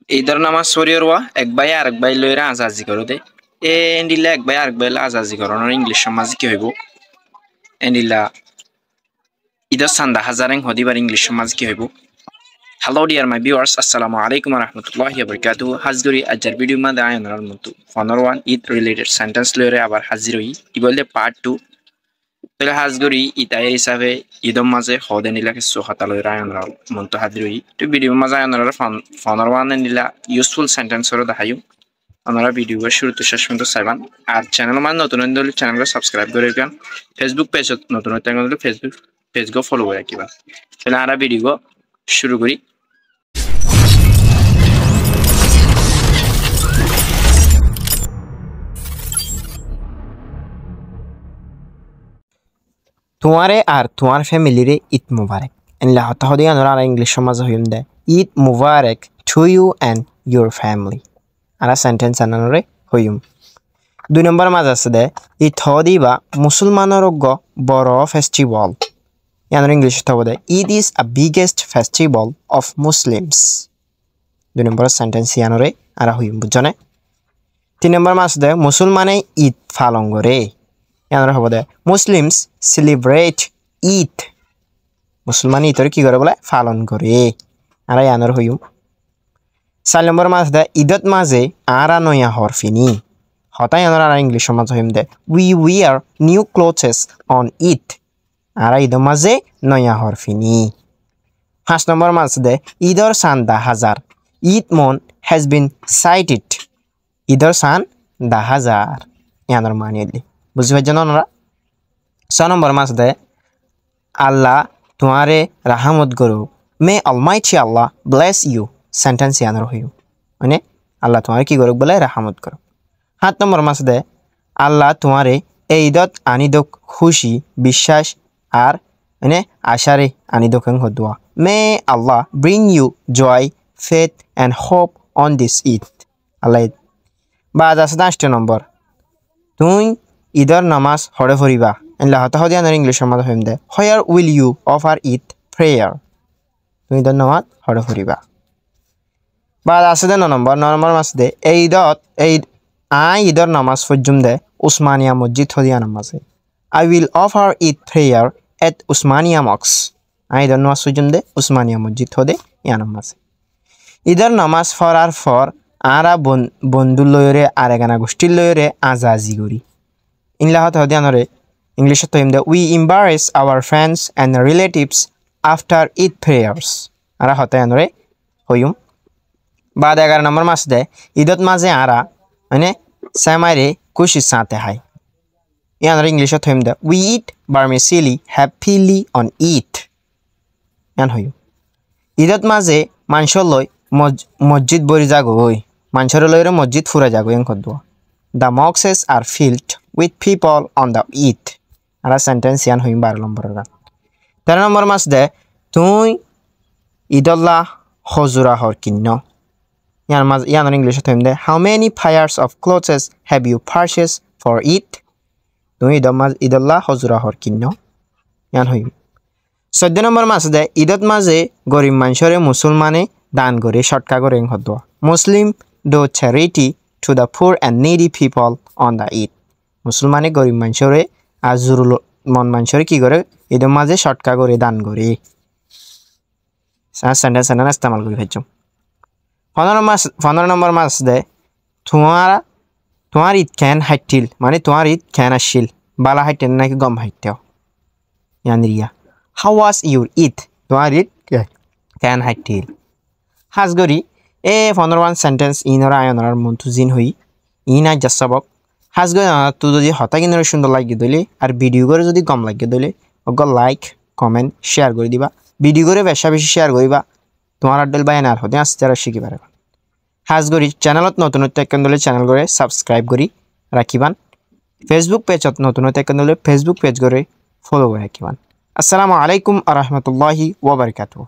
ঈদর নামাজ পড়িওরওয়া এক ভাই আরেক ভাই লইরা আজাজি করো দে এন্ডিলা এক ভাই আরেক ভাই আজাজি করানোর ইংলিশ মাঝে কি হইব এন্ডিলা ঈদর সান্দা হাজারেং হদিবার ইংলিশ মাঝে কি হইব Hello dear my viewers, Assalamu alaikum warahmatullahi wabarakatuh. Hazguri ajar video ma da ayon muntu. Honor one Eid related sentence lore abar haziroi. Ibolde part 2. Tele hazguri itayer hisabe idom maze hoden ila kesu hata lore ayon muntu haziroi. To video ma ayon honor one nila useful sentence ro da hayu. Onora video go shuru to shesh porjont saiban. Ar channel man notun hole channel go subscribe kore rakhবেন. Facebook page notun hole Facebook page go follow করে রাখবেন. তাহলে আমরা video go শুরু করি. तुम्हारे और तुम्हारे family रे ईद मुबारक इन लाहता हो दिया नोरा इंग्लिश समाज होइम दे Eid Mubarak to you and your family आरा सेंटेंस अनरे होइम दुई नंबर माज আছে দে ईद हो दिबा मुसलमानर ग बड़ो फेस्टिवल यानर इंग्लिश तो दे Eid is a biggest festival of Muslims दुई नंबर सेंटेंस यानरे आरा होइम बुझने तीन नंबर माज दे मुसलमाने ईद पालन करे यानर हो दे मुस्लिम्स celebrate Eid मुसलमान ईद की करे बोले पालन करे आरा यानर होइम चार नंबर माज दे ईदत माजे आरा नया हरफिनी हता यानर आरा इंग्लिश माज होइम दे we wear new clothes on Eid आरा ईद माजे नया हरफिनी पाँच नंबर माज दे ईदर सान 10,000 Eid moon has been sighted either सान 10,000 यानर मानियली बुझि भाइजन नरा 6 नंबर मास दे अल्लाह तुम्हारे रहमत करो may almighty Allah bless you sentence यानर होइयो माने अल्लाह तुम्हारे की करो बोले रहमत करो 7 नंबर मास दे अल्लाह तुम्हारे ईदत आनिदक खुशी विश्वास और माने आशारे आनिदक हदुआ may Allah bring you joy faith and hope on this Eid Allah बाद আছে 8 नंबर तुई ईदर नमाज हड़े फरिबा एनला हता हो दिया इंग्लिश माद होइम दे where will you offer Eid prayer तुई ईदर नमाज हड़े फरिबा बाद আছে दे 9 नंबर मास दे ईदत ईदर नमाज फजुम दे उस्मानिया मस्जिद हो दिया नमाज I will offer Eid prayer at Osmania mosque ईदर नमाज फजुम दे उस्मानिया मस्जिद हो दे या नमाज ईदर नमाज फरार फर आरा बंधु लयरे आरेगाना गोष्ठी लयरे आजाजी करी इनला हता हो दिया नरे English to him that we embrace our friends and relatives after Eid prayers. आरा होता है नरे होयुम बाद 11 नंबर मास दे ईदत माजे आरा माने समारे खुशी साथे हाय यानर English to him that we eat vermicelli happily on Eid यान होयुम ईदत माजे मानसर लय मस्जिद बरि जागोय मानसर लयरे मस्जिद फुरा जागोय एन खदुआ The mosques are filled with people on the Eid आरा सेंटेंस यान होइम 12 नंबर रा 13 नंबर मास दे तुई ईदल्ला हजुरा हर किन्नो यान इंग्लिश होइम दे how many pairs of clothes have you purchased for Eid तुई ईदल्ला हजुरा हर किन्नो यान होइम 14 नंबर मास दे ईदत माजे गरीब मानसरे मुसलमाने दान करे सटका करे हदवा मुस्लिम do charity to the poor and needy people on the Eid मुसलमाने गरीब मानसरे आजुरुल मन मानसरे की करे ईद माजे सटका करे दान करे सा सेंटेंस इस्तेमाल करि भेजो 15 नंबर मास दे तुम्हार ईद कैन हाइटिल माने तुम्हार ईद कैन आशिल बाला हाइटेन नाकि गम हाइटेव यानरिया हाउ वाज योर ईद तुम्हार ईद कैन हाइटिल हाजगरी ए 15 सेंटेंस इनरा आयनर मन्तु जिन होई इना जसबक हाजगरी तू যদি হতা কিনরে সুন্দর লাগি দইলে আর ভিডিও করে যদি কম লাগি দইলে অগ লাইক কমেন্ট শেয়ার করে দিবা ভিডিও করে বেশি শেয়ার করিবা তোমার আডল বায়ান আর হতে আসতে আর শিখি পারবা হাজগরি চ্যানেলত নতুনত্ব একন দলে চ্যানেল করে সাবস্ক্রাইব করি রাখিবান ফেসবুক পেজত নতুনত্ব একন দলে ফেসবুক পেজ করে ফলো করে রাখিবান আসসালামু আলাইকুম ওয়া রাহমাতুল্লাহি ওয়া বারাকাতুহু